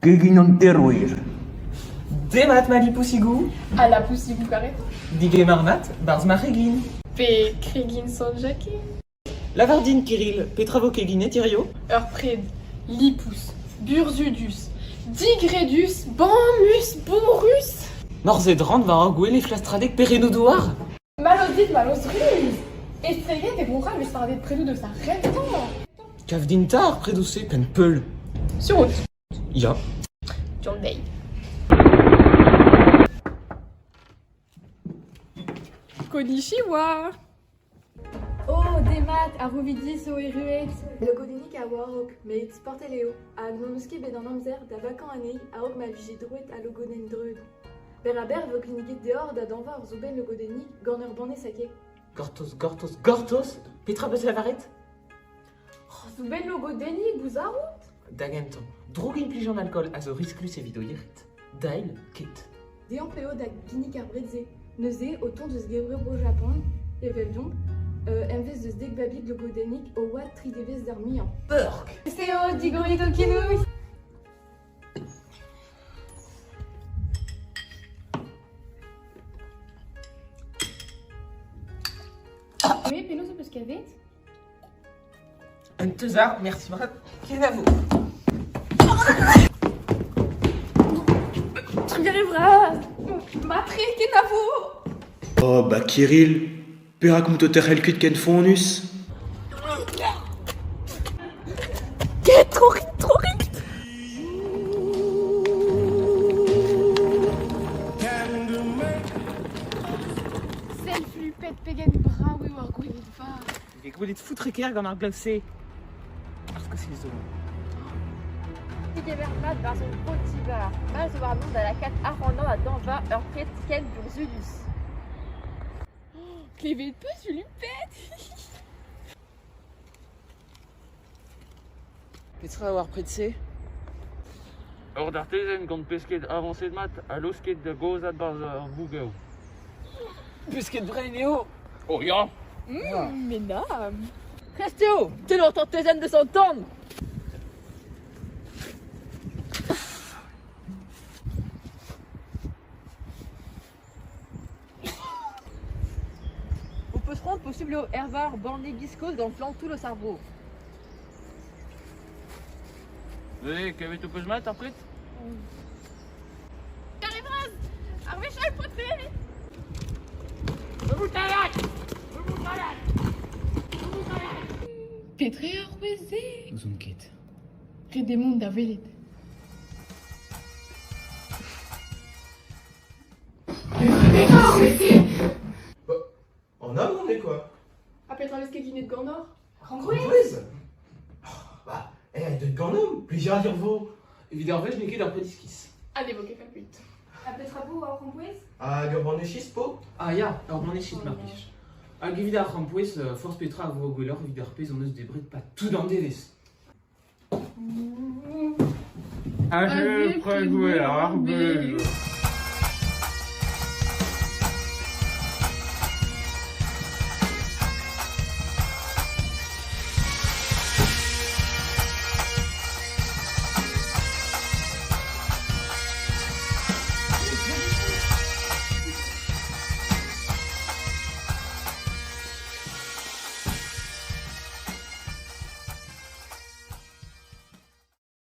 Keginon teruir. Demat mali pousigou, À la poussivou carré. dige marmat, barz marregin. Pe Krégin San Jacquet. Lavardine Kirill, Petravo Kegin Tirio. Heurpred. Lipus. Burzudus. Digredus. Bamus. Bourus. Morzedrand va rogouer les flastradek perenodouar. Malodite malosruse. Estrayet et Gonral lui sardet près de sa reine. Kavdintar, predoucé, pen peul. Sur route. Ya. John Day. Konnichiwa. Oh, Demat, a Ruvidis o Eruet. Logodenik a Warok, mais Sporteleo, a Gnonuski bedan amzer da vakan anei, a ok malvigi druet a Logoden dreud. Beraber vo klinigit deor da danva ur zouben Logodenik, gorner bane sake. Gortos, Petra beus lavaret. Oh, zouben Logodenik, bouzarou? Dagenton, drogin plijan alcool a zo risklus evido yerit. Dail, ket. Dean peo da ginik ar bredze, neuze o ton deus gevreu bro Japon, evel donc, envez deus dek babig Logodenik o oa tri devez d'ar mian. Burk. Steo, digorido kinouis! Oui, Pélo, ça peut se caver. Un teuzard, merci Marat. Kenavo. Tu y arriveras. Matré, Kenavo. Oh, bah Kirill, perak mouto terhelkut ken fonus. Trop rite. Self-lupette, pegen, bras, oui, war, gouin, va. Il est de foutre équerre dans un glacé. Parce que c'est les zones. Tigevermat var son potivar. Mal zo war mont da la kat arrandant a danva ur pret ken burzudus. Clévet de peu, tu lui pètes. Petra avoir près de ces. Hors d'artesen gant pesket avancé de mat a losket de gozat barz ar vougao. Pesket Breneo. Oh ya. Mesdames. Resteo, t'es longtemps tezen de s'entendre. On peut se rendre possible au hervar borné giscos dans le flanc tout le cerveau. Vez, qu'avait tu peus mat après? Arvéchal, potré. Pétré, arwézé. Zunket. Redemont d'avelit. En amont, mais quoi? A Petra Veske Guinet de Gornor? Quiz. Bah, elle de Gandom, plaisir à dire vos. Évidemment, je n'ai que d'un petit kiss. Allez, vos cafés pute. A Petra Bou a Rompouez? Ah, Gurbanechis, po? Ah ya, alors m'en échite marpiche. A gevida rampouez, force Petra a vos gouelor, vidar pez, on eus débret pas tout dans des ves. Un jeu près jouer à Arbel.